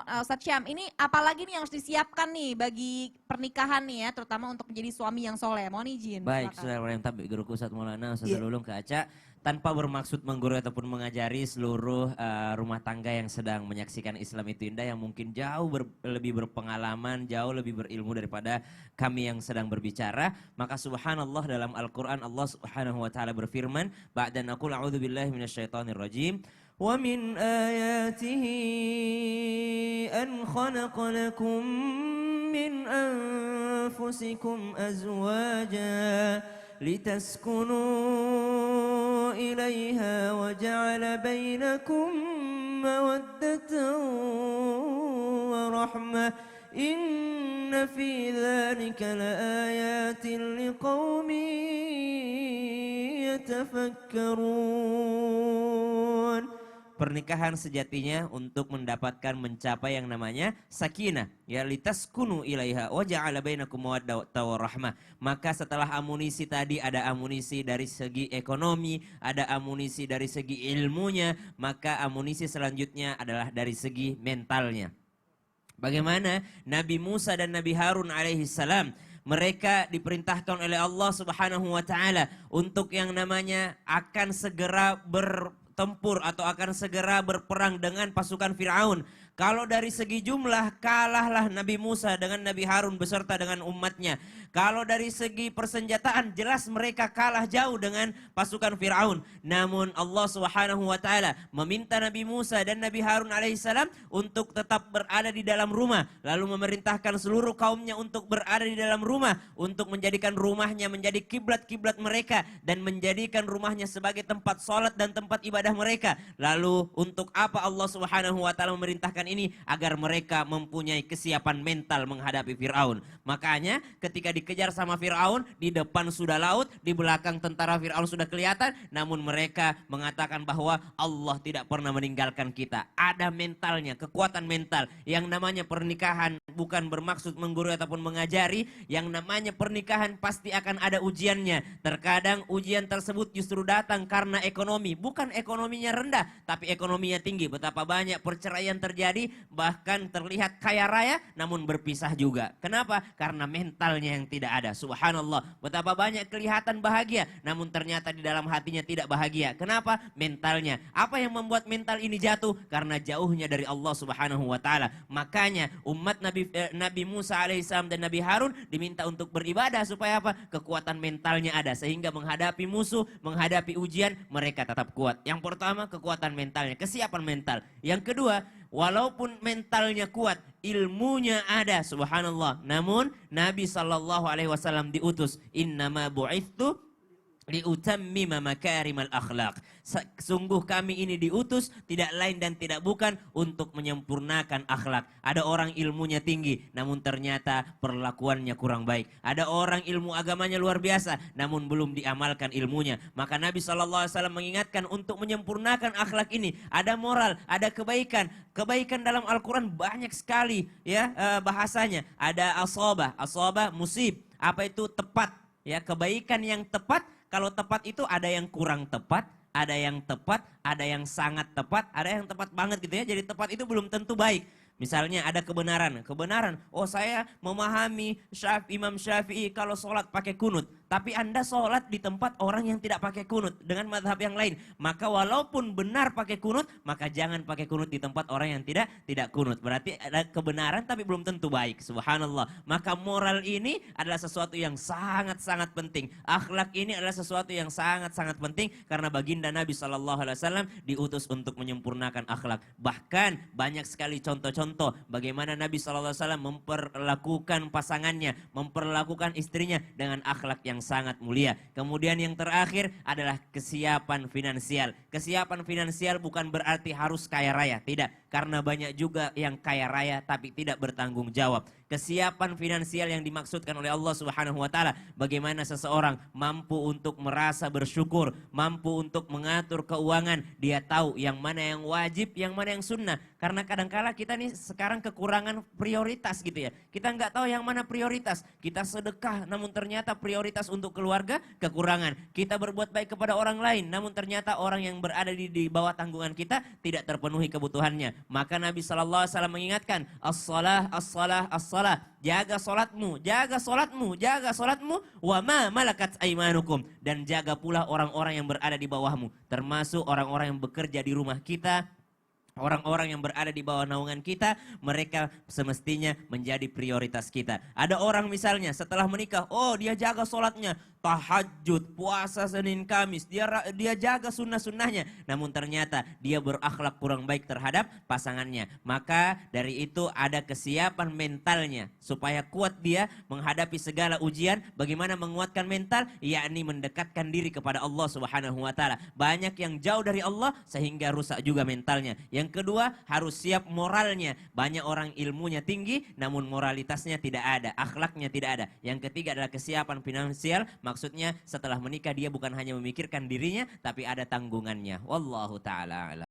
Ustadz Syam, ini apalagi nih yang harus disiapkan nih bagi pernikahan nih ya, terutama untuk menjadi suami yang soleh. Mohon izin. Baik, Silakan. saudara yang tabi guruku Ustadz Maulana, Ustadz Iya. Lulung ke Aca, tanpa bermaksud menggurui ataupun mengajari seluruh rumah tangga yang sedang menyaksikan Islam itu indah, yang mungkin jauh lebih berpengalaman, jauh lebih berilmu daripada kami yang sedang berbicara. Maka subhanallah, dalam Al-Quran Allah subhanahu wa ta'ala berfirman, ba'dan aqul a'udzu billahi minasyaitonir rajim, wa min ayatihi an khalaqa lakum min anfusikum azwaja litaskunu ilaiha wa ja'ala bainakum mawaddatan wa rahmah inna fi dzalika laayatin liqaumin yatafakkarun. Pernikahan sejatinya untuk mendapatkan mencapai yang namanya sakinah, ya, litaskunu ilaiha wa ja'ala bainakum mawaddatan wa rahmah. Maka setelah amunisi tadi ada amunisi dari segi ekonomi, ada amunisi dari segi ilmunya, maka amunisi selanjutnya adalah dari segi mentalnya. Bagaimana Nabi Musa dan Nabi Harun alaihi salam, mereka diperintahkan oleh Allah subhanahu wa ta'ala untuk yang namanya akan segera bertempur atau akan segera berperang dengan pasukan Fir'aun. Kalau dari segi jumlah kalahlah Nabi Musa dengan Nabi Harun beserta dengan umatnya. Kalau dari segi persenjataan jelas mereka kalah jauh dengan pasukan Fir'aun. Namun Allah subhanahu wa ta'ala meminta Nabi Musa dan Nabi Harun alaihissalam untuk tetap berada di dalam rumah. Lalu memerintahkan seluruh kaumnya untuk berada di dalam rumah. Untuk menjadikan rumahnya menjadi kiblat-kiblat mereka. Dan menjadikan rumahnya sebagai tempat sholat dan tempat ibadah mereka. Lalu untuk apa Allah subhanahu wa ta'ala memerintahkan ini? Agar mereka mempunyai kesiapan mental menghadapi Fir'aun. Makanya ketika dikejar sama Fir'aun, di depan sudah laut, di belakang tentara Fir'aun sudah kelihatan, namun mereka mengatakan bahwa Allah tidak pernah meninggalkan kita. Ada mentalnya, kekuatan mental. Yang namanya pernikahan bukan bermaksud menggurui ataupun mengajari, yang namanya pernikahan pasti akan ada ujiannya. Terkadang ujian tersebut justru datang karena ekonomi, bukan ekonominya rendah, tapi ekonominya tinggi. Betapa banyak perceraian terjadi, bahkan terlihat kaya raya namun berpisah juga. Kenapa? Karena mentalnya yang tidak ada. Subhanallah, betapa banyak kelihatan bahagia namun ternyata di dalam hatinya tidak bahagia. Kenapa? Mentalnya. Apa yang membuat mental ini jatuh? Karena jauhnya dari Allah subhanahu wa ta'ala. Makanya umat Nabi Musa alaihissalam dan Nabi Harun diminta untuk beribadah supaya apa? Kekuatan mentalnya ada, sehingga menghadapi musuh, menghadapi ujian mereka tetap kuat. Yang pertama, kekuatan mentalnya, kesiapan mental. Yang kedua, walaupun mentalnya kuat, ilmunya ada, subhanallah. Namun Nabi SAW diutus, innama bu'ithtu liutammima makarimal akhlak. Sungguh kami ini diutus tidak lain dan tidak bukan untuk menyempurnakan akhlak. Ada orang ilmunya tinggi namun ternyata perlakuannya kurang baik. Ada orang ilmu agamanya luar biasa namun belum diamalkan ilmunya. Maka Nabi SAW mengingatkan untuk menyempurnakan akhlak ini. Ada moral, ada kebaikan. Kebaikan dalam Al-Quran banyak sekali, ya, bahasanya. Ada asabah, musib. Apa itu? Tepat. Ya, kebaikan yang tepat. Kalau tepat itu ada yang kurang tepat, ada yang tepat, ada yang sangat tepat, ada yang tepat banget gitu ya. Jadi tepat itu belum tentu baik. Misalnya ada kebenaran, oh saya memahami Imam Syafi'i kalau sholat pakai kunut. Tapi Anda sholat di tempat orang yang tidak pakai kunut dengan mazhab yang lain. Maka walaupun benar pakai kunut, maka jangan pakai kunut di tempat orang yang tidak kunut. Berarti ada kebenaran tapi belum tentu baik. Subhanallah. Maka moral ini adalah sesuatu yang sangat-sangat penting. Akhlak ini adalah sesuatu yang sangat-sangat penting. Karena baginda Nabi SAW diutus untuk menyempurnakan akhlak. Bahkan banyak sekali contoh-contoh bagaimana Nabi SAW memperlakukan pasangannya, memperlakukan istrinya dengan akhlak yang sangat mulia. Kemudian yang terakhir adalah kesiapan finansial. Kesiapan finansial bukan berarti harus kaya raya, tidak. Karena banyak juga yang kaya raya tapi tidak bertanggung jawab. Kesiapan finansial yang dimaksudkan oleh Allah Subhanahu wa taala, bagaimana seseorang mampu untuk merasa bersyukur, mampu untuk mengatur keuangan, dia tahu yang mana yang wajib, yang mana yang sunnah. Karena kadangkala kita nih sekarang kekurangan prioritas gitu ya. Kita nggak tahu yang mana prioritas. Kita sedekah namun ternyata prioritas untuk keluarga kekurangan. Kita berbuat baik kepada orang lain namun ternyata orang yang berada di bawah tanggungan kita tidak terpenuhi kebutuhannya. Maka Nabi SAW mengingatkan, as-salah, as-salah, as-salah. Jaga solatmu, jaga solatmu, jaga solatmu. Wa ma malakat aimanukum. Dan jaga pula orang-orang yang berada di bawahmu. Termasuk orang-orang yang bekerja di rumah kita. Orang-orang yang berada di bawah naungan kita, mereka semestinya menjadi prioritas kita. Ada orang misalnya setelah menikah, oh dia jaga sholatnya, tahajud, puasa Senin Kamis, dia jaga sunnah-sunnahnya. Namun ternyata dia berakhlak kurang baik terhadap pasangannya. Maka dari itu ada kesiapan mentalnya supaya kuat dia menghadapi segala ujian. Bagaimana menguatkan mental? Yakni mendekatkan diri kepada Allah Subhanahu wa taala. Banyak yang jauh dari Allah sehingga rusak juga mentalnya. Yang kedua, harus siap moralnya. Banyak orang ilmunya tinggi namun moralitasnya tidak ada, akhlaknya tidak ada. Yang ketiga adalah kesiapan finansial. Maksudnya setelah menikah dia bukan hanya memikirkan dirinya tapi ada tanggungannya. Wallahu taala a'lam.